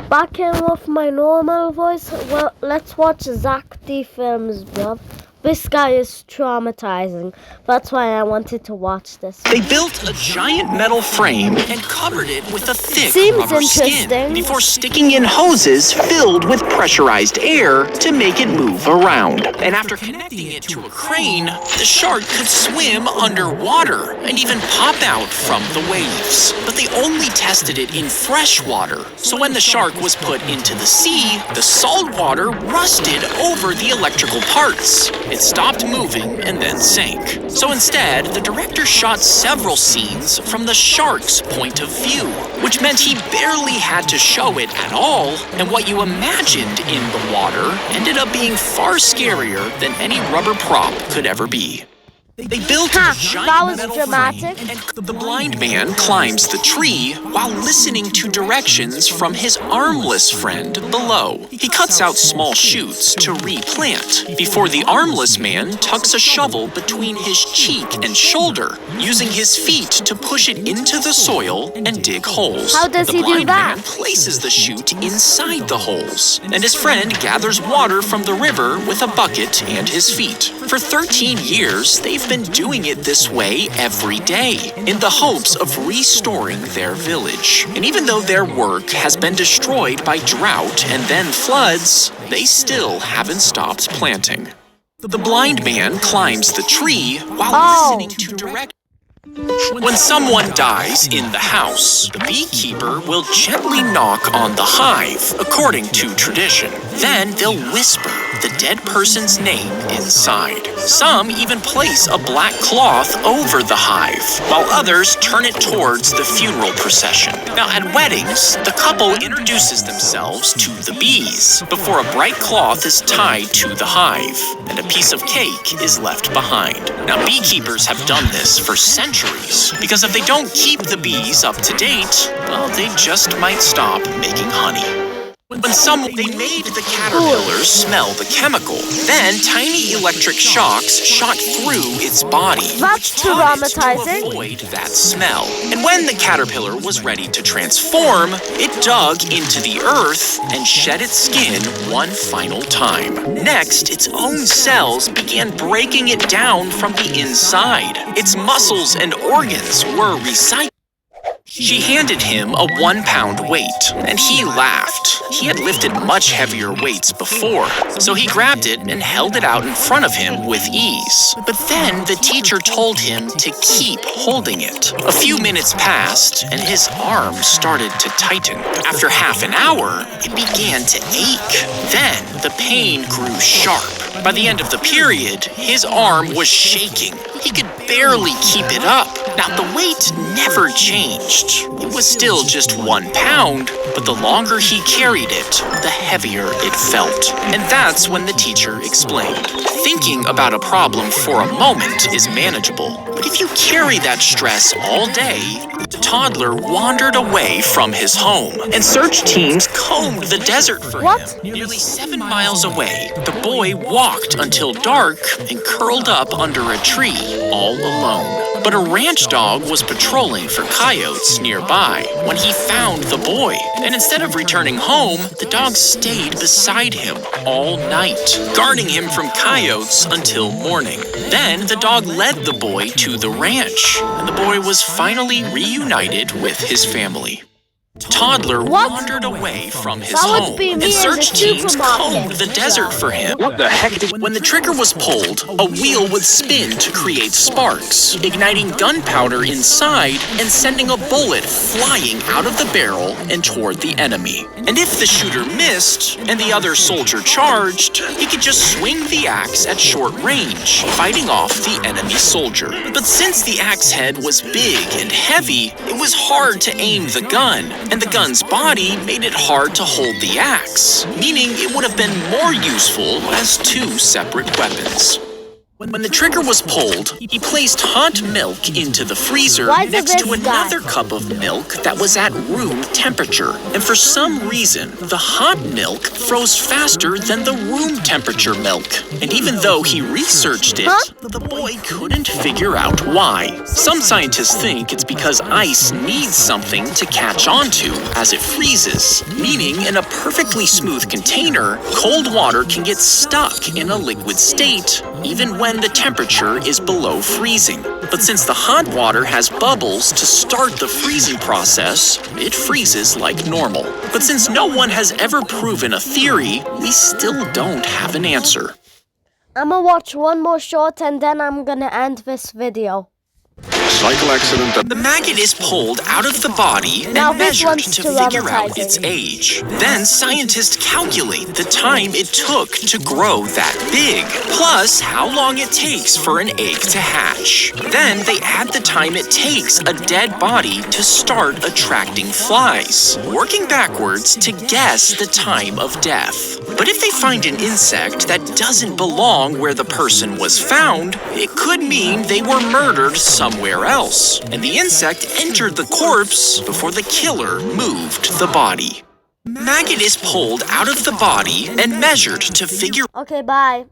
back in with my normal voice. Well, let's watch Zach D films, bruv. This guy is traumatizing. That's why I wanted to watch this. They built a giant metal frame and covered it with a thick Seems rubber interesting. skin before sticking in hoses filled with pressurized air to make it move around. And after connecting it to a crane, the shark could swim underwater and even pop out from the waves. But they only tested it in fresh water. So when the shark was put into the sea, the salt water rusted over the electrical parts. It stopped moving and then sank. So instead, the director shot several scenes from the shark's point of view, which meant he barely had to show it at all, and what you imagined in the water ended up being far scarier than any rubber prop could ever be. They built a giant that was metal dramatic. frame, and the blind man climbs the tree while listening to directions from his armless friend below. He cuts out small shoots to replant before the armless man tucks a shovel between his cheek and shoulder, using his feet to push it into the soil and dig holes. How does he do The blind that? man places the shoot inside the holes, and his friend gathers water from the river with a bucket and his feet. For 13 years, they've been doing it this way every day, in the hopes of restoring their village. And even though their work has been destroyed by drought and then floods, they still haven't stopped planting. The blind man climbs the tree while listening to directions. When someone dies in the house, the beekeeper will gently knock on the hive, according to tradition. Then they'll whisper the dead person's name inside. Some even place a black cloth over the hive, while others turn it towards the funeral procession. Now, at weddings, the couple introduces themselves to the bees before a bright cloth is tied to the hive, and a piece of cake is left behind. Now, beekeepers have done this for centuries, because if they don't keep the bees up to date, well, they just might stop making honey. They made the caterpillars smell the chemical. Then tiny electric shocks shot through its body. That's To traumatizing. avoid that smell. And when the caterpillar was ready to transform, it dug into the earth and shed its skin one final time. Next, its own cells began breaking it down from the inside. Its muscles and organs were recycled. She handed him a 1-pound weight, and he laughed. He had lifted much heavier weights before, so he grabbed it and held it out in front of him with ease. But then the teacher told him to keep holding it. A few minutes passed, and his arm started to tighten. After half an hour, it began to ache. Then the pain grew sharp. By the end of the period, his arm was shaking. He could barely keep it up. Now, the weight never changed. It was still just 1 pound, but the longer he carried it, the heavier it felt. And that's when the teacher explained. Thinking about a problem for a moment is manageable, but if you carry that stress all day, the toddler wandered away from his home, and search teams combed the desert for him. Nearly 7 miles away, the boy walked until dark and curled up under a tree, all alone. But a ranch dog was patrolling for coyotes nearby when he found the boy. And instead of returning home, the dog stayed beside him all night, guarding him from coyotes until morning. Then the dog led the boy to the ranch, and the boy was finally reunited with his family. Toddler wandered away from his home, and search teams combed the desert for him. What the heck? When the trigger was pulled, a wheel would spin to create sparks, igniting gunpowder inside and sending a bullet flying out of the barrel and toward the enemy. And if the shooter missed and the other soldier charged, he could just swing the axe at short range, fighting off the enemy soldier. But since the axe head was big and heavy, it was hard to aim the gun, and the gun's body made it hard to hold the axe, meaning it would have been more useful as 2 separate weapons. When the trigger was pulled, he placed hot milk into the freezer Why is it next to this guy? another cup of milk that was at room temperature. And for some reason, the hot milk froze faster than the room temperature milk. And even though he researched it, the boy couldn't figure out why. Some scientists think it's because ice needs something to catch onto as it freezes, meaning in a perfectly smooth container, cold water can get stuck in a liquid state, even when the temperature is below freezing. But since the hot water has bubbles to start the freezing process, it freezes like normal. But since no one has ever proven a theory, we still don't have an answer. I'm gonna watch one more short and then I'm gonna end this video. Cycle accident. The maggot is pulled out of the body and Now this measured one's to figure out traumatizing. its age. Then scientists calculate the time it took to grow that big, plus how long it takes for an egg to hatch. Then they add the time it takes a dead body to start attracting flies, working backwards to guess the time of death. But if they find an insect that doesn't belong where the person was found, it could mean they were murdered somewhere else, and the insect entered the corpse before the killer moved the body. Maggot is pulled out of the body and measured to figure Okay, bye.